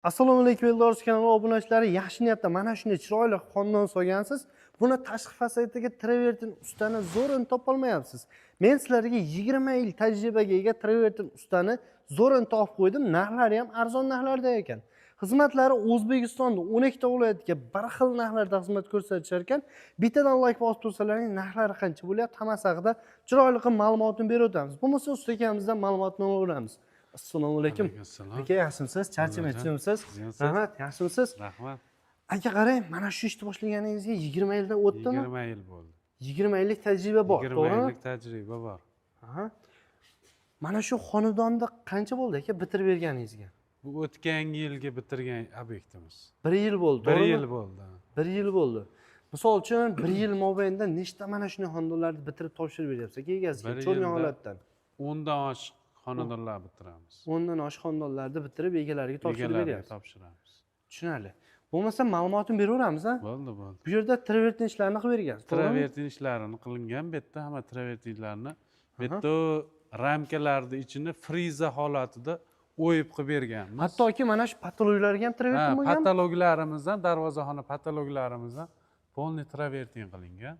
Assalomu alaykum Eldorus kanali obunachilari. Yaxshi niyatda mana shunday chiroyli xonadon solgansiz. Buni tashqi fasadiga travertin ustani zo'rin topolmayapsiz. Men sizlarga 20 yil tajribaga ega travertin ustani zo'rin topib qo'ydim. Narxlari ham arzon narxlarda ekan. Xizmatlari O'zbekistonda 12 ta viloyatga bir xil narxlarda xizmat ko'rsatishar ekan. Bittadan like bosib tursalaring narxlari qancha bo'lyapti, hammasi haqida chiroyli qilib ma'lumotni berib o'tamiz. Bo'lmasa usta akamizdan ma'lumotni olamiz. Assalomu alaykum. Aka, yaxshimisiz? Charchamayapsizmi? Rahmat, yaxshimisiz? Rahmat. Aka, qarang, mana shu ishni boshlaganingizga 20 yildan o'tdimi? 20 yil bo'ldi. 20 yillik tajriba bor, 20 to'g'rimi? yillik tajriba bor. Aha. Mana shu xonadonda qancha bo'ldi aka bitirib berganingizga? Bu o'tgan yilga bitirgan obyektimiz. 1 yil bo'ldi, 1 to'g'rimi? yil bo'ldi. 1 yil bo'ldi. Misol uchun 1 yil mobaynida nechta mana shunday xonadonlarni bitirib topshirib beryapsiz aka egasiga, cho'lgan holatdan? 10 dan oshiq xonadonlar bitiramiz. 10 dan oshiq xonadonlarni bitirib egalariga topshirib beryapsiz. Topshiramiz. Tushunarli. Bo'lmasa ma'lumotini beraveramiz, ha? Bo'ldi. Bu yerda travertin ishlarini qilib bergansiz, to'g'rimi? Travertin ishlarini qilingan, bu yerda hamma travertinlarni bu yerda ramkalarni ichini friza holatida o'yib qilib berganmiz. Hattoki mana shu patologlarga ham travertin bo'lgan. Patologlarimizdan, darvozaxona patologlarimizdan polni travertin qilingan.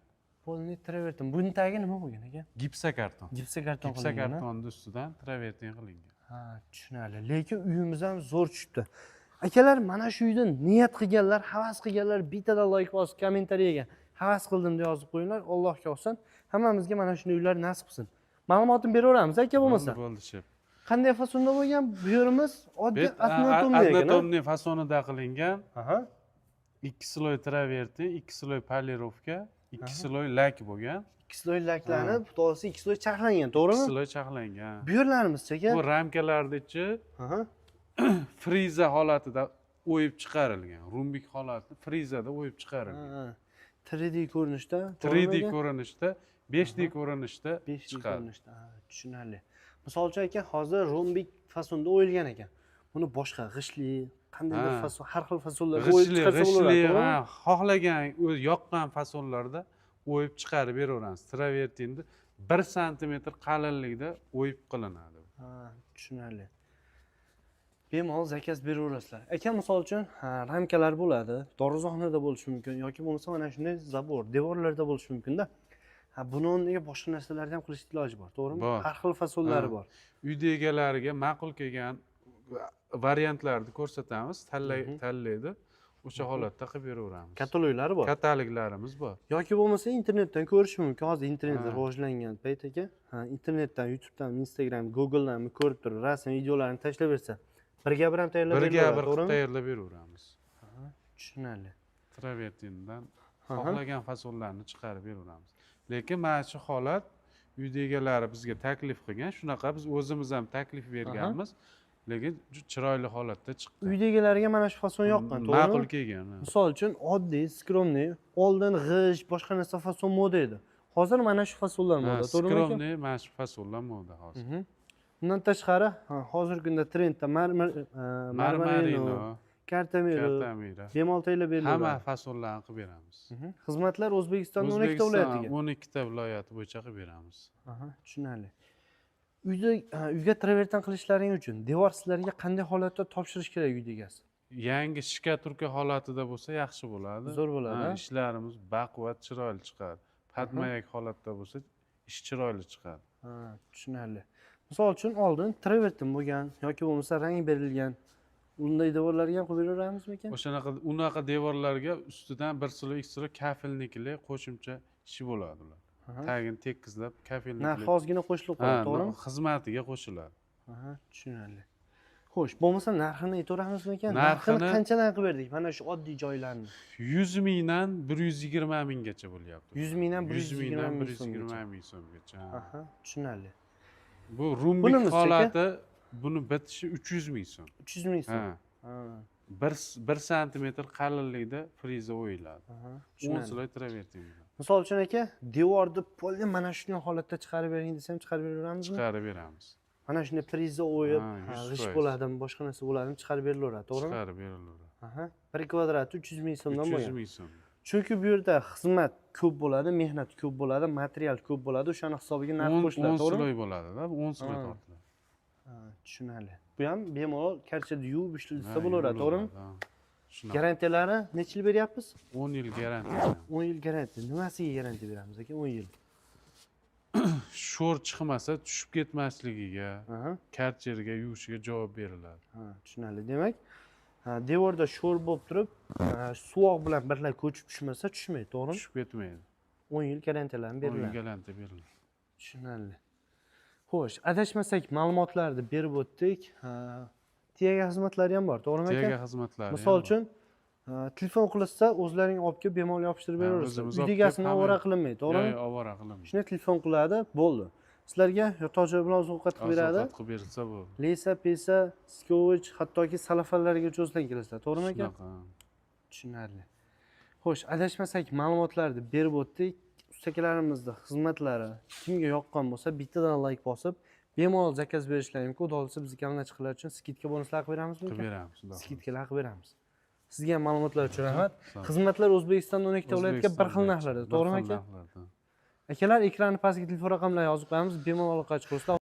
Polni travertin. Buning tagi nima bo'lgan aka? Gipsokarton. Gipsokarton qilingan. Gipsokartonni ustidan travertin qilingan. Ha, tushunarli. Lekin uyimiz ham zo'r tushibdi. Akalar, mana shu uyda niyat qilganlar, havas qilganlar bittadan like bosib, kommentariyaga havas qildim deb yozib qo'yinglar. Allohga olsin, hammamizga mana shunday uylar nasib qilsin. Ma'lumotini beraveramiz aka bo'lmasa. Bo'ldi, shef. Qanday fasonda bo'lgan? Bu yerimiz oddiy atnotomniy ekan. Atnotomniy fasonida qilingan. Aha. 2 sloy travertin, 2 sloy polirovka, 2 sloy lak bo'lgan. 2 sloy laklanib, xudosi 2 sloy chaqlangan, to'g'rimi? 2 sloy chaqlangan. Bu yerlarimiz aka. Bu ramkalarni ichi Aha. friza holatida o'yib chiqarilgan. Rumbik holatda frizada o'yib chiqarilgan. 3D ko'rinishda, 3D ko'rinishda, 5D ko'rinishda 5D chiqadi. ko'rinishda. Tushunarli. Misol uchun aka, hozir rombik fasonda o'yilgan ekan. Buni boshqa g'ishli, qandaydir fason, har xil fasonlarda o'yib chiqarsa bo'ladi. G'ishli, xohlagan, o'z yoqqan fasonlarda o'yib chiqarib beraveramiz. Travertinni 1 santimetr qalinlikda o'yib qilinadi. Ha, tushunarli. Bemalol zakaz beraverasizlar. Aka, misol uchun, ramkalar bo'ladi, dorixonada bo'lishi mumkin yoki bo'lmasa mana shunday zabor, devorlarda bo'lishi mumkin-da. Buni o'rniga boshqa narsalarni ham qilish iloji bor, to'g'rimi? Har xil fasonlari bor. Uyda egalariga ma'qul kelgan variantlarni ko'rsatamiz, tanlaydi. O'sha holatda qilib beraveramiz. Kataloglari bor. Kataloglarimiz bor. Yoki bo'lmasa internetdan ko'rish mumkin. Hozir internet rivojlangan payt aka, internetdan, YouTubedan, Instagram, Googledan ko'rib turib, rasm videolarni tashlab bersa, birga bir ham tayyorlab beraveramiz. Birga bir qilib tayyorlab beraveramiz. Tushunarli. Travertindan xohlagan fasonlarni chiqarib beraveramiz. Lekin mana shu holat uyda egalari bizga taklif qilgan, shunaqa biz o'zimiz ham taklif berganmiz. Lekin chiroyli holatda chiqqan. Uyda egalariga mana shu fason yoqqan, to'g'rimi? Ma'qul kelgan. Misol uchun oddiy, skromniy, oldin g'isht, boshqa narsa fason moda edi. Hozir mana shu fasonlar moda, to'g'rimi? Skromniy, mana shu fasonlar moda hozir. Undan tashqari, hozirgi kunda trendda marmarino, kartamiro, bemalol tayyorlab beriladi. Hamma fasonlarni qilib beramiz. Xizmatlar O'zbekistonning 12 ta viloyatiga. 12 ta viloyati bo'yicha qilib beramiz. Tushunarli. Uyga travertin qilishlaring uchun devor sizlarga qanday holatda topshirish kerak uyda egasi? Yangi shikaturka holatida bo'lsa yaxshi bo'ladi. Zo'r bo'ladi. Ishlarimiz baquvvat, chiroyli chiqadi. Patmayak holatda bo'lsa, ish chiroyli chiqadi. Tushunarli. Misol uchun oldin travertin bo'lgan yoki bo'lmasa rang berilgan unday devorlarga ham qo'yib beraveramizmi ekan? Unaqa devorlarga ustidan 1 sloy, 2 sloy kafilnikli qo'shimcha ishi bo'ladi ular. Tagini tekizlab kafilnikli. Narxi ozgina qo'shilib qoladi, to'g'rimi? Xizmatiga qo'shiladi. Tushunarli. Xo'sh, bo'lmasa narxini aytaveramizmi ekan? Narxini qanchadan qilib berdik? Mana shu oddiy joylarni. 100 mingdan 120 minggacha bo'lyapti. 100 mingdan 120 ming so'mgacha. Tushunarli. Bu rumbik holati, buni bitishi 300 ming so'm. 300 ming so'm. 1 santimetr qalinlikda friza o'yiladi. 10 sloy travertin. Misol uchun aka, devorni polni mana shunday holatda chiqarib bering desam, chiqarib beraveramizmi? Chiqarib beramiz. Mana shunday friza o'yib, g'isht bo'ladimi, boshqa narsa bo'ladimi, chiqarib berilaveradi, to'g'rimi? Chiqarib berilaveradi. 1 kvadrati 300 ming so'mdan bo'lgan. 300 ming so'm. Chunki bu yerda xizmat ko'p bo'ladi, mehnat ko'p bo'ladi, material ko'p bo'ladi, o'shani hisobiga narx qo'shiladi, to'g'rimi? 10 sloy bo'ladi-da, 10 sloy tortiladi. Tushunarli. Bu ham bemalol karchada yuvib ishlatsa bo'laveradi, to'g'rimi? Shunaqa. Garantiyalari necha yil beryapmiz? 10 yil garantiya. 10 yil garantiya. Nimasiga garantiya beramiz aka 10 yil? Sho'r chiqmasa tushib ketmasligiga, Aha. karcherga yuvishiga javob beriladi. Ha, tushunarli. Demak, devorda sho'r bo'lib turib, suvoq bilan birga ko'chib tushmasa tushmaydi, to'g'rimi? Tushib ketmaydi. 10 yil garantiyalarni 10 yil beriladi. garantiya beriladi. Tushunarli. Xo'sh, adashmasak ma'lumotlarni berib o'tdik. Tiyaga xizmatlari ham bor, to'g'rimi aka? Tiyaga xizmatlari. Misol uchun, telefon qilsa, o'zlaring olib kelib bemalol yopishtirib beraverasiz. o'zimiz Uy olib egasini kelib ovora qilinmaydi, to'g'rimi? Yo'q, ovora qilinmaydi. Shuni telefon qiladi, bo'ldi. Sizlarga yotoq joy bilan ovqat qilib beradi. Ovqat qilib berilsa bo'ldi. Lesa, pesa, skovich, hattoki salafanlargacha o'zlan kelasizlar, to'g'rimi aka? Shunaqa. Tushunarli. Xo'sh, adashmasak ma'lumotlarni berib o'tdik. Ustakalarimizni xizmatlari kimga yoqqan bo'lsa, bittadan like bosib, bemalol zakaz berishlari mumkin. Xudo xolisa biz obunachilar uchun skidka bonuslar qilib beramizmi? Qilib beramiz. Skidkalar qilib beramiz. Sizga ham ma'lumotlar uchun rahmat. Xizmatlar O'zbekistonda 12 ta viloyatga bir xil narxlarda, to'g'rimi aka? Akalar, ekranni pastga telefon raqamlarini yozib qo'yamiz, bemalol aloqa chiqib